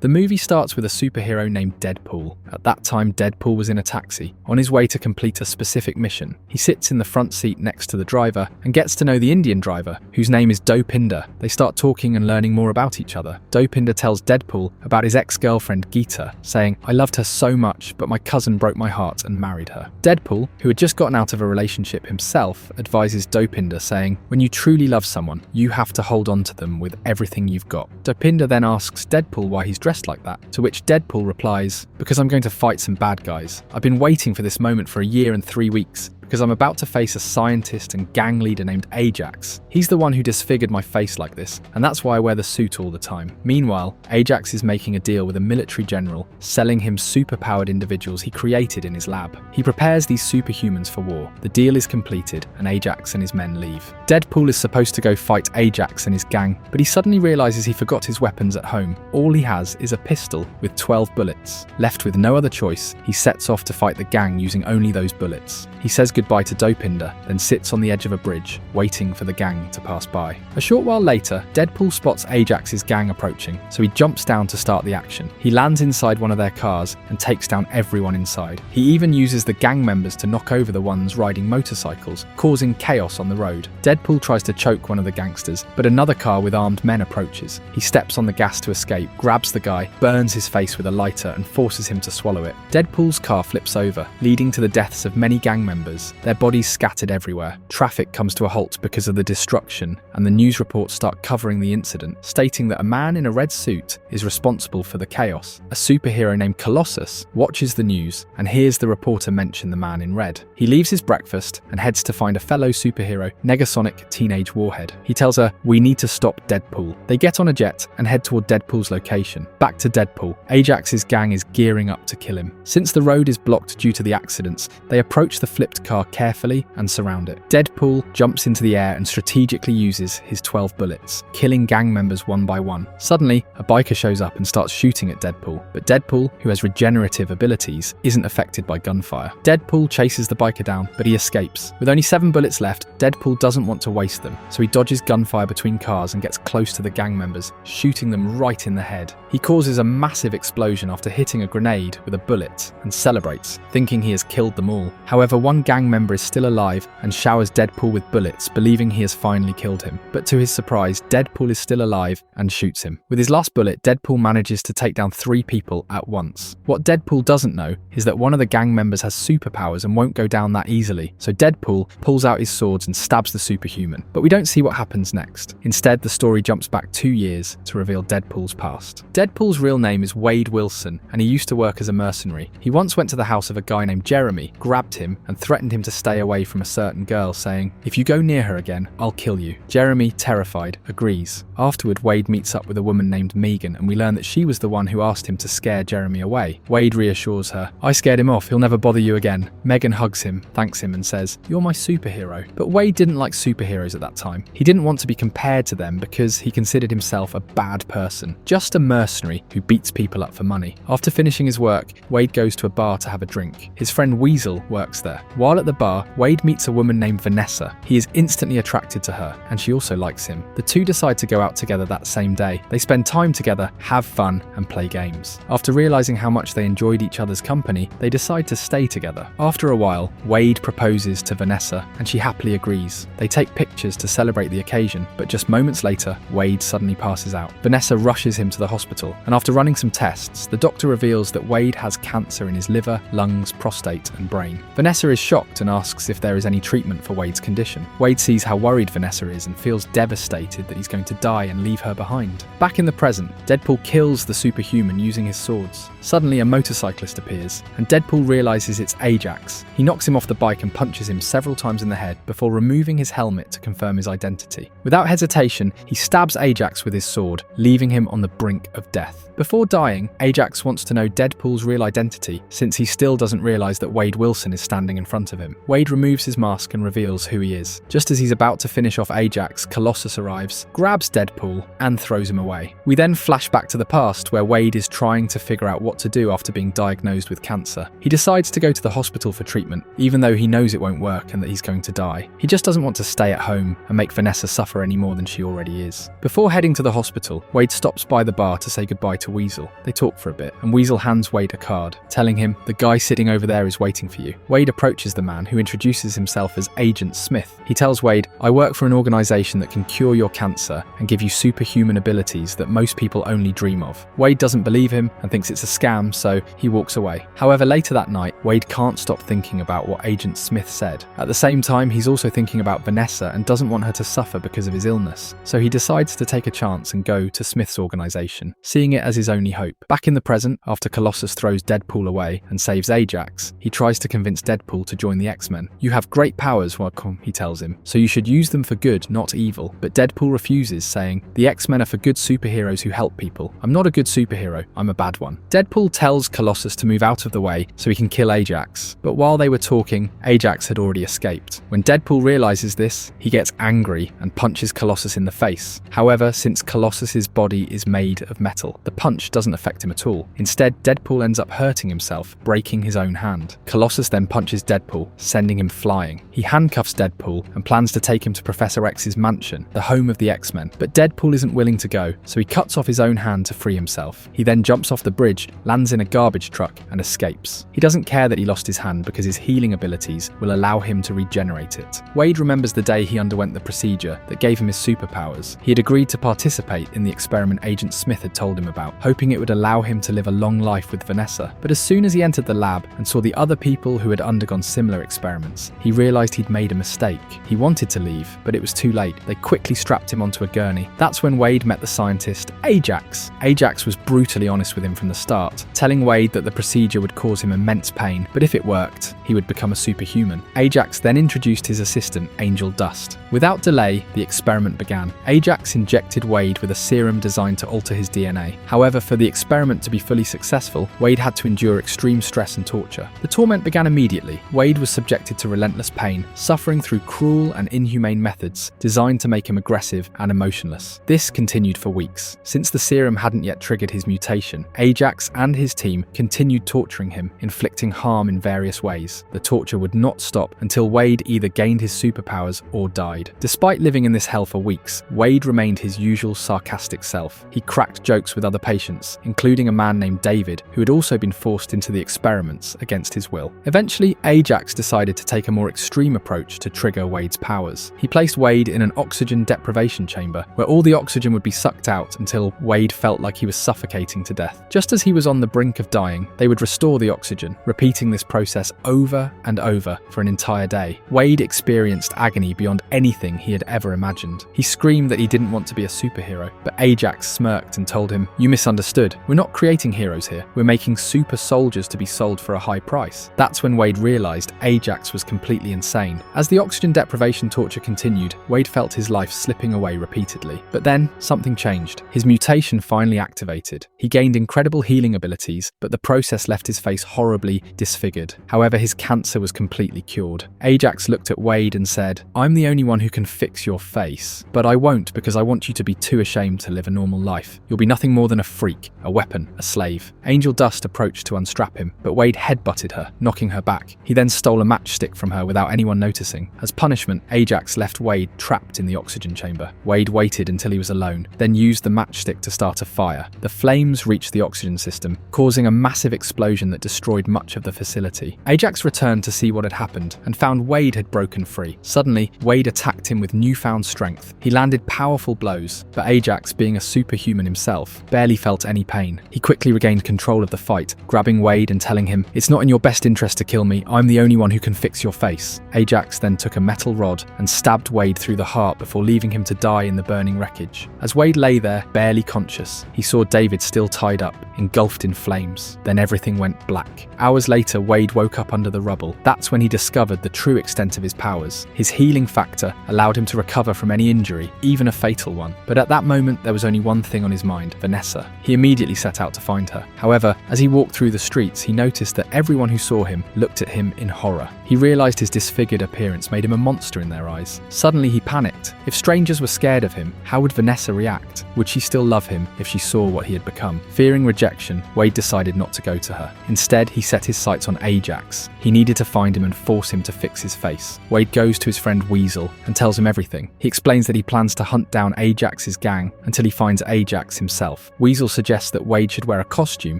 The movie starts with a superhero named Deadpool. At that time, Deadpool was in a taxi, on his way to complete a specific mission. He sits in the front seat next to the driver and gets to know the Indian driver, whose name is Dopinder. They start talking and learning more about each other. Dopinder tells Deadpool about his ex-girlfriend Geeta, saying, "I loved her so much, but my cousin broke my heart and married her." Deadpool, who had just gotten out of a relationship himself, advises Dopinder, saying, "When you truly love someone, you have to hold on to them with everything you've got." Dopinder then asks Deadpool why he's dressed like that, to which Deadpool replies, "Because I'm going to fight some bad guys. I've been waiting for this moment for a year and 3 weeks. Because I'm about to face a scientist and gang leader named Ajax. He's the one who disfigured my face like this, and that's why I wear the suit all the time." Meanwhile, Ajax is making a deal with a military general, selling him superpowered individuals he created in his lab. He prepares these superhumans for war. The deal is completed, and Ajax and his men leave. Deadpool is supposed to go fight Ajax and his gang, but he suddenly realizes he forgot his weapons at home. All he has is a pistol with 12 bullets. Left with no other choice, he sets off to fight the gang using only those bullets. He says goodbye to Dopinder, then sits on the edge of a bridge, waiting for the gang to pass by. A short while later, Deadpool spots Ajax's gang approaching, so he jumps down to start the action. He lands inside one of their cars and takes down everyone inside. He even uses the gang members to knock over the ones riding motorcycles, causing chaos on the road. Deadpool tries to choke one of the gangsters, but another car with armed men approaches. He steps on the gas to escape, grabs the guy, burns his face with a lighter and forces him to swallow it. Deadpool's car flips over, leading to the deaths of many gang members, their bodies scattered everywhere. Traffic comes to a halt because of the destruction, and the news reports start covering the incident, stating that a man in a red suit is responsible for the chaos. A superhero named Colossus watches the news and hears the reporter mention the man in red. He leaves his breakfast and heads to find a fellow superhero, Negasonic Teenage Warhead. He tells her, "We need to stop Deadpool." They get on a jet and head toward Deadpool's location. Back to Deadpool, Ajax's gang is gearing up to kill him. Since the road is blocked due to the accidents, they approach the flipped car carefully and surround it. Deadpool jumps into the air and strategically uses his 12 bullets, killing gang members one by one. Suddenly, a biker shows up and starts shooting at Deadpool, but Deadpool, who has regenerative abilities, isn't affected by gunfire. Deadpool chases the biker down, but he escapes. With only 7 bullets left, Deadpool doesn't want to waste them, so he dodges gunfire between cars and gets close to the gang members, shooting them right in the head. He causes a massive explosion after hitting a grenade with a bullet and celebrates, thinking he has killed them all. However, one gang member is still alive and showers Deadpool with bullets, believing he has finally killed him. But to his surprise, Deadpool is still alive and shoots him. With his last bullet, Deadpool manages to take down 3 people at once. What Deadpool doesn't know is that one of the gang members has superpowers and won't go down that easily, so Deadpool pulls out his swords and stabs the superhuman. But we don't see what happens next. Instead, the story jumps back 2 years to reveal Deadpool's past. Deadpool's real name is Wade Wilson, and he used to work as a mercenary. He once went to the house of a guy named Jeremy, grabbed him, and threatened him to stay away from a certain girl, saying, "If you go near her again, I'll kill you." Jeremy, terrified, agrees. Afterward, Wade meets up with a woman named Megan, and we learn that she was the one who asked him to scare Jeremy away. Wade reassures her, "I scared him off, he'll never bother you again." Megan hugs him, thanks him, and says, "You're my superhero." But Wade didn't like superheroes at that time. He didn't want to be compared to them because he considered himself a bad person, just a mercenary who beats people up for money. After finishing his work, Wade goes to a bar to have a drink. His friend Weasel works there. While at the bar, Wade meets a woman named Vanessa. He is instantly attracted to her, and she also likes him. The two decide to go out together that same day. They spend time together, have fun, and play games. After realizing how much they enjoyed each other's company, they decide to stay together. After a while, Wade proposes to Vanessa, and she happily agrees. They take pictures to celebrate the occasion, but just moments later, Wade suddenly passes out. Vanessa rushes him to the hospital, and after running some tests, the doctor reveals that Wade has cancer in his liver, lungs, prostate, and brain. Vanessa is shocked and asks if there is any treatment for Wade's condition. Wade sees how worried Vanessa is and feels devastated that he's going to die and leave her behind. Back in the present, Deadpool kills the superhuman using his swords. Suddenly, a motorcyclist appears, and Deadpool realizes it's Ajax. He knocks him off the bike and punches him several times in the head before removing his helmet to confirm his identity. Without hesitation, he stabs Ajax with his sword, leaving him on the brink of death. Before dying, Ajax wants to know Deadpool's real identity, since he still doesn't realize that Wade Wilson is standing in front of him. of him. Wade removes his mask and reveals who he is. Just as he's about to finish off Ajax, Colossus arrives, grabs Deadpool, and throws him away. We then flash back to the past where Wade is trying to figure out what to do after being diagnosed with cancer. He decides to go to the hospital for treatment, even though he knows it won't work and that he's going to die. He just doesn't want to stay at home and make Vanessa suffer any more than she already is. Before heading to the hospital, Wade stops by the bar to say goodbye to Weasel. They talk for a bit, and Weasel hands Wade a card, telling him, "The guy sitting over there is waiting for you." Wade approaches the man, who introduces himself as Agent Smith. He tells Wade, "I work for an organisation that can cure your cancer and give you superhuman abilities that most people only dream of." Wade doesn't believe him and thinks it's a scam, so he walks away. However, later that night, Wade can't stop thinking about what Agent Smith said. At the same time, he's also thinking about Vanessa and doesn't want her to suffer because of his illness. So he decides to take a chance and go to Smith's organisation, seeing it as his only hope. Back in the present, after Colossus throws Deadpool away and saves Ajax, he tries to convince Deadpool to join the X-Men. "You have great powers," he tells him, "so you should use them for good, not evil." But Deadpool refuses, saying, "The X-Men are for good superheroes who help people. I'm not a good superhero, I'm a bad one." Deadpool tells Colossus to move out of the way so he can kill Ajax, but while they were talking, Ajax had already escaped. When Deadpool realizes this, he gets angry and punches Colossus in the face. However, since Colossus's body is made of metal, the punch doesn't affect him at all. Instead, Deadpool ends up hurting himself, breaking his own hand. Colossus then punches Deadpool, sending him flying. He handcuffs Deadpool and plans to take him to Professor X's mansion, the home of the X-Men, but Deadpool isn't willing to go, so he cuts off his own hand to free himself. He then jumps off the bridge, lands in a garbage truck, and escapes. He doesn't care that he lost his hand because his healing abilities will allow him to regenerate it. Wade remembers the day he underwent the procedure that gave him his superpowers. He had agreed to participate in the experiment Agent Smith had told him about, hoping it would allow him to live a long life with Vanessa. But as soon as he entered the lab and saw the other people who had undergone similar experiments, he realized he'd made a mistake. He wanted to leave, but it was too late. They quickly strapped him onto a gurney. That's when Wade met the scientist, Ajax. Ajax was brutally honest with him from the start, telling Wade that the procedure would cause him immense pain, but if it worked, he would become a superhuman. Ajax then introduced his assistant, Angel Dust. Without delay, the experiment began. Ajax injected Wade with a serum designed to alter his DNA. However, for the experiment to be fully successful, Wade had to endure extreme stress and torture. The torment began immediately. Wade was subjected to relentless pain, suffering through cruel and inhumane methods designed to make him aggressive and emotionless. This continued for weeks. Since the serum hadn't yet triggered his mutation, Ajax and his team continued torturing him, inflicting harm in various ways. The torture would not stop until Wade either gained his superpowers or died. Despite living in this hell for weeks, Wade remained his usual sarcastic self. He cracked jokes with other patients, including a man named David, who had also been forced into the experiments against his will. Eventually, Ajax decided to take a more extreme approach to trigger Wade's powers. He placed Wade in an oxygen deprivation chamber, where all the oxygen would be sucked out until Wade felt like he was suffocating to death. Just as he was on the brink of dying, they would restore the oxygen, repeating this process over and over for an entire day. Wade experienced agony beyond anything he had ever imagined. He screamed that he didn't want to be a superhero, but Ajax smirked and told him, "You misunderstood. We're not creating heroes here. We're making super soldiers to be sold for a high price." That's when Wade realized Ajax was completely insane. As the oxygen deprivation torture continued, Wade felt his life slipping away repeatedly. But then, something changed. His mutation finally activated. He gained incredible healing abilities, but the process left his face horribly disfigured. However, his cancer was completely cured. Ajax looked at Wade and said, "I'm the only one who can fix your face, but I won't because I want you to be too ashamed to live a normal life. You'll be nothing more than a freak, a weapon, a slave." Angel Dust approached to unstrap him, but Wade headbutted her, knocking her back. He then stole a matchstick from her without anyone noticing. As punishment, Ajax left Wade trapped in the oxygen chamber. Wade waited until he was alone, then used the matchstick to start a fire. The flames reached the oxygen system, causing a massive explosion that destroyed much of the facility. Ajax returned to see what had happened and found Wade had broken free. Suddenly, Wade attacked him with newfound strength. He landed powerful blows, but Ajax, being a superhuman himself, barely felt any pain. He quickly regained control of the fight, grabbing Wade and telling him, "It's not in your best interest to kill me. I'm the only one who can fix your face." Ajax then took a metal rod and stabbed Wade through the heart before leaving him to die in the burning wreckage. As Wade lay there, barely conscious, he saw David still tied up, engulfed in flames. Then everything went black. Hours later, Wade woke up under the rubble. That's when he discovered the true extent of his powers. His healing factor allowed him to recover from any injury, even a fatal one. But at that moment, there was only one thing on his mind: Vanessa. He immediately set out to find her. However, as he walked through the streets, he noticed that everyone who saw him looked at him in horror. He realized his disfigured appearance made him a monster in their eyes. Suddenly he panicked. If strangers were scared of him, how would Vanessa react? Would she still love him if she saw what he had become? Fearing rejection, Wade decided not to go to her. Instead, he set his sights on Ajax. He needed to find him and force him to fix his face. Wade goes to his friend Weasel and tells him everything. He explains that he plans to hunt down Ajax's gang until he finds Ajax himself. Weasel suggests that Wade should wear a costume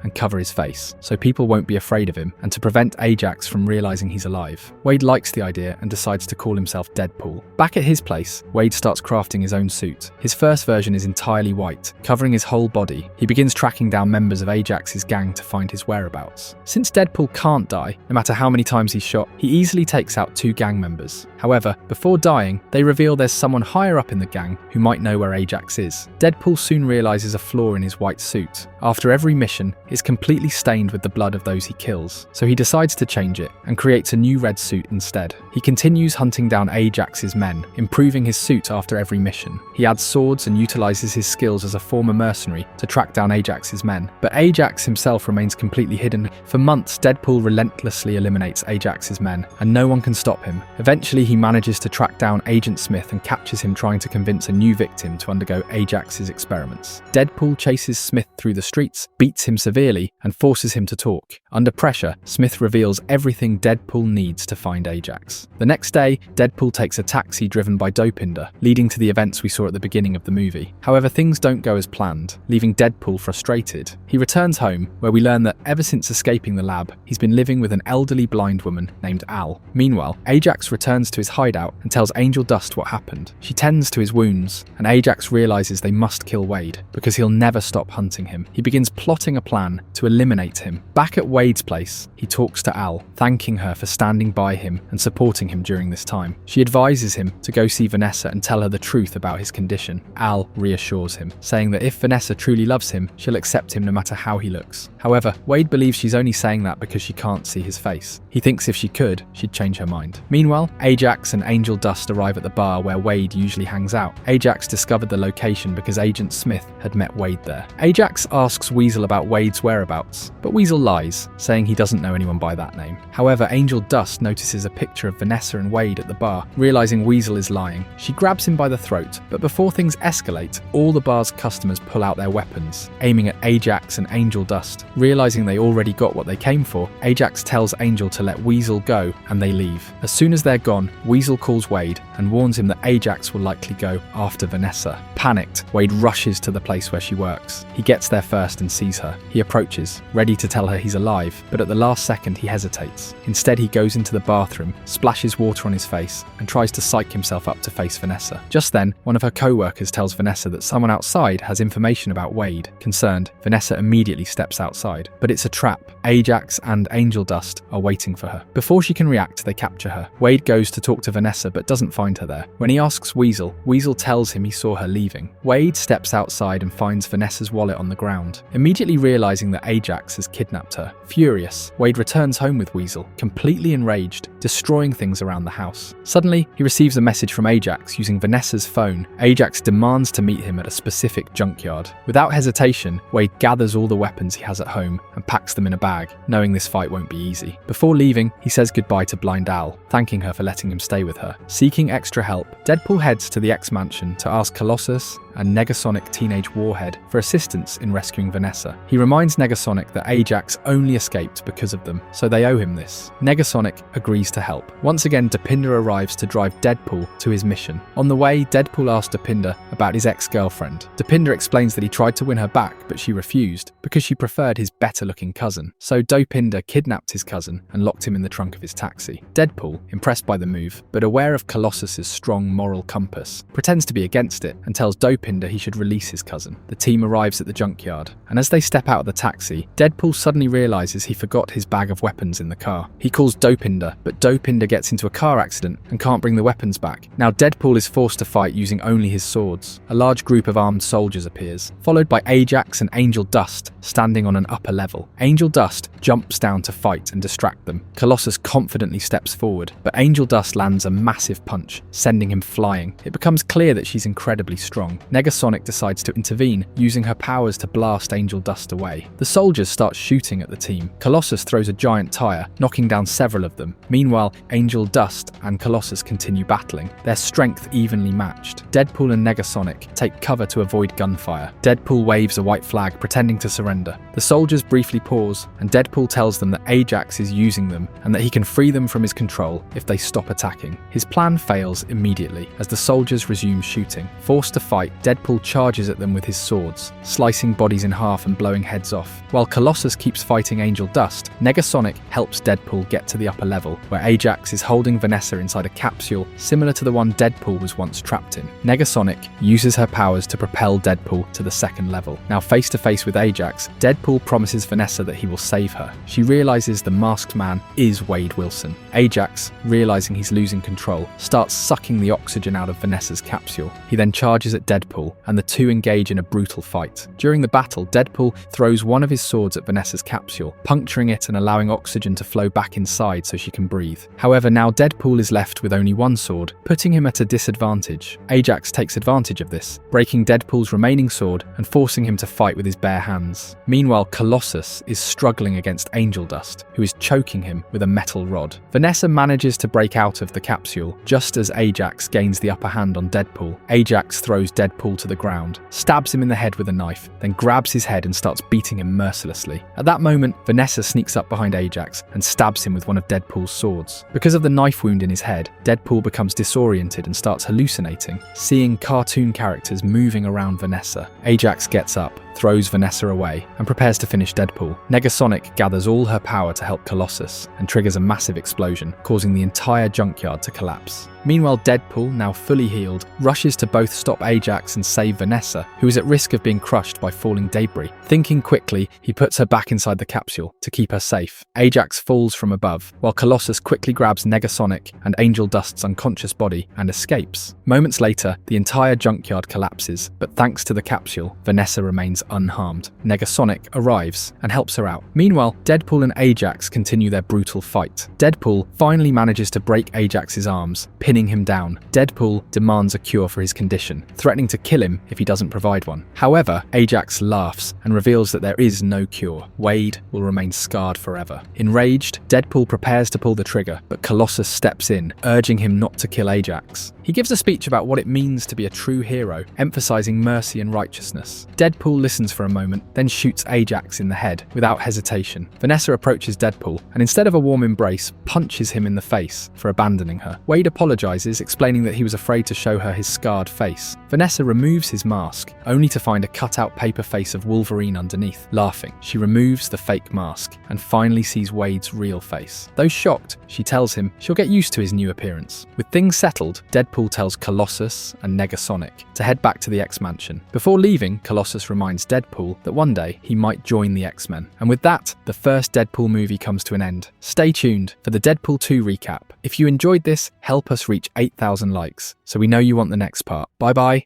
and cover his face, so people won't be afraid of him, and to prevent Ajax from realizing he's alive. Wade likes the idea and decides to call himself Deadpool. Back at his place, Wade starts crafting his own suit. His first version is entirely white, covering his whole body. He begins tracking down members of Ajax's gang to find his whereabouts. Since Deadpool can't die, no matter how many times he's shot, he easily takes out 2 gang members. However, before dying, they reveal there's someone higher up in the gang who might know where Ajax is. Deadpool soon realizes a flaw in his white suit. After every mission, it's completely stained with the blood of those he kills, so he decides to change it and creates a new red suit instead. He continues hunting down Ajax's men, improving his suit after every mission. He adds swords and utilizes his skills as a former mercenary to track down Ajax's men, but Ajax himself remains completely hidden. For months, Deadpool relentlessly eliminates Ajax's men, and no one can stop him. Eventually, he manages to track down Agent Smith and captures him trying to convince a new victim to undergo Ajax's experiments. Deadpool chases Smith through the streets, beats him severely, and forces him to talk. Under pressure, Smith reveals everything Deadpool needs to find Ajax. The next day, Deadpool takes a taxi driven by Dopinder, leading to the events we saw at the beginning of the movie. However, things don't go as planned, leaving Deadpool frustrated. He returns home, where we learn that ever since escaping the lab, he's been living with an elderly blind woman named Al. Meanwhile, Ajax returns to his hideout and tells Angel Dust what happened. She tends to his wounds, and Ajax realizes they must kill Wade, because he'll never stop hunting him. He begins plotting a plan to eliminate him. Back at Wade's place, he talks to Al, thanking her for standing by him and supporting him during this time. She advises him to go see Vanessa and tell her the truth about his condition. Al reassures him, saying that if Vanessa truly loves him, she'll accept him no matter how he looks. However, Wade believes she's only saying that because she can't see his face. He thinks if she could, she'd change her mind. Meanwhile, Ajax and Angel Dust arrive at the bar where Wade usually hangs out. Ajax discovered the location because Agent Smith had met Wade there. Ajax asks Weasel about Wade's whereabouts, but Weasel lies, saying he doesn't know anyone by that name. However, Angel Dust notices a picture of Vanessa and Wade at the bar. Realizing Weasel is lying, she grabs him by the throat, but before things escalate, all the bar's customers pull out their weapons, aiming at Ajax and Angel Dust. Realizing they already got what they came for, Ajax tells Angel to let Weasel go, and they leave. As soon as they're gone, Weasel calls Wade and warns him that Ajax will likely go after Vanessa. Panicked, Wade rushes to the place where she works. He gets there first and sees her. He approaches, ready to tell her he's alive, but at the last second he hesitates. Instead, he goes into the bathroom, splashes water on his face, and tries to psych himself up to face Vanessa. Just then, one of her co-workers tells Vanessa that someone outside has information about Wade. Concerned, Vanessa immediately steps outside, but it's a trap. Ajax and Angel Dust are waiting for her. Before she can react, they capture her. Wade goes to talk to Vanessa but doesn't find her there. When he asks Weasel, Weasel tells him he saw her leaving. Wade steps outside and finds Vanessa's wallet on the ground, immediately realizing that Ajax has kidnapped her. Furious, Wade returns home with Weasel, completely enraged, destroying things around the house. Suddenly, he receives a message from Ajax using Vanessa's phone. Ajax demands to meet him at a specific junkyard. Without hesitation, Wade gathers all the weapons he has at home and packs them in a bag, knowing this fight won't be easy. Before leaving, he says goodbye to Blind Al, thanking her for letting him stay with her. Seeking extra help, Deadpool heads to the X-Mansion to ask Colossus and Negasonic Teenage Warhead for assistance in rescuing Vanessa. He reminds Negasonic that Ajax only escaped because of them, so they owe him this. Negasonic agrees to help. Once again, Dopinder arrives to drive Deadpool to his mission. On the way, Deadpool asks Dopinder about his ex-girlfriend. Dopinder explains that he tried to win her back, but she refused because she preferred his better-looking cousin. So Dopinder kidnapped his cousin and locked him in the trunk of his taxi. Deadpool, impressed by the move, but aware of Colossus's strong moral compass, pretends to be against it and tells Dopinder he should release his cousin. The team arrives at the junkyard, and as they step out of the taxi, Deadpool suddenly realizes he forgot his bag of weapons in the car. He calls Dopinder, but Dopinder gets into a car accident and can't bring the weapons back. Now Deadpool is forced to fight using only his swords. A large group of armed soldiers appears, followed by Ajax and Angel Dust standing on an upper level. Angel Dust jumps down to fight and distract them. Colossus confidently steps forward, but Angel Dust lands a massive punch, sending him flying. It becomes clear that she's incredibly strong. Negasonic decides to intervene, using her powers to blast Angel Dust away. The soldiers start shooting at the team. Colossus throws a giant tire, knocking down several of them. Meanwhile, Angel Dust and Colossus continue battling, their strength evenly matched. Deadpool and Negasonic take cover to avoid gunfire. Deadpool waves a white flag, pretending to surrender. The soldiers briefly pause, and Deadpool tells them that Ajax is using them and that he can free them from his control if they stop attacking. His plan fails immediately as the soldiers resume shooting. Forced to fight, Deadpool charges at them with his swords, slicing bodies in half and blowing heads off. While Colossus keeps fighting Angel Dust, Negasonic helps Deadpool get to the upper level, where Ajax is holding Vanessa inside a capsule similar to the one Deadpool was once trapped in. Negasonic uses her powers to propel Deadpool to the second level. Now face to face with Ajax, Deadpool promises Vanessa that he will save her. She realizes the masked man is Wade Wilson. Ajax, realizing he's losing control, starts sucking the oxygen out of Vanessa's capsule. He then charges at Deadpool, and the two engage in a brutal fight. During the battle, Deadpool throws one of his swords at Vanessa's capsule, puncturing it and allowing oxygen to flow back inside so she can breathe. However, now Deadpool is left with only one sword, putting him at a disadvantage. Ajax takes advantage of this, breaking Deadpool's remaining sword and forcing him to fight with his bare hands. Meanwhile, Colossus is struggling against Angel Dust, who is choking him with a metal rod. Vanessa manages to break out of the capsule just as Ajax gains the upper hand on Deadpool. Ajax throws Deadpool to the ground, stabs him in the head with a knife, then grabs his head and starts beating him mercilessly. At that moment, Vanessa sneaks up behind Ajax and stabs him with one of Deadpool's swords. Because of the knife wound in his head, Deadpool becomes disoriented and starts hallucinating, seeing cartoon characters moving around Vanessa. Ajax gets up, throws Vanessa away, and prepares to finish Deadpool. Negasonic gathers all her power to help Colossus and triggers a massive explosion, causing the entire junkyard to collapse. Meanwhile, Deadpool, now fully healed, rushes to both stop Ajax and save Vanessa, who is at risk of being crushed by falling debris. Thinking quickly, he puts her back inside the capsule to keep her safe. Ajax falls from above, while Colossus quickly grabs Negasonic and Angel Dust's unconscious body and escapes. Moments later, the entire junkyard collapses, but thanks to the capsule, Vanessa remains unharmed. Negasonic arrives and helps her out. Meanwhile, Deadpool and Ajax continue their brutal fight. Deadpool finally manages to break Ajax's arms, pinning him down. Deadpool demands a cure for his condition, threatening to kill him if he doesn't provide one. However, Ajax laughs and reveals that there is no cure. Wade will remain scarred forever. Enraged, Deadpool prepares to pull the trigger, but Colossus steps in, urging him not to kill Ajax. He gives a speech about what it means to be a true hero, emphasizing mercy and righteousness. Deadpool listens for a moment, then shoots Ajax in the head without hesitation. Vanessa approaches Deadpool and instead of a warm embrace, punches him in the face for abandoning her. Wade apologizes, explaining that he was afraid to show her his scarred face. Vanessa removes his mask, only to find a cut-out paper face of Wolverine underneath. Laughing, she removes the fake mask and finally sees Wade's real face. Though shocked, she tells him she'll get used to his new appearance. With things settled, Deadpool tells Colossus and Negasonic to head back to the X-Mansion. Before leaving, Colossus reminds Deadpool that one day he might join the X-Men. And with that, the first Deadpool movie comes to an end. Stay tuned for the Deadpool 2 recap. If you enjoyed this, help us reach 8,000 likes so we know you want the next part. Bye bye.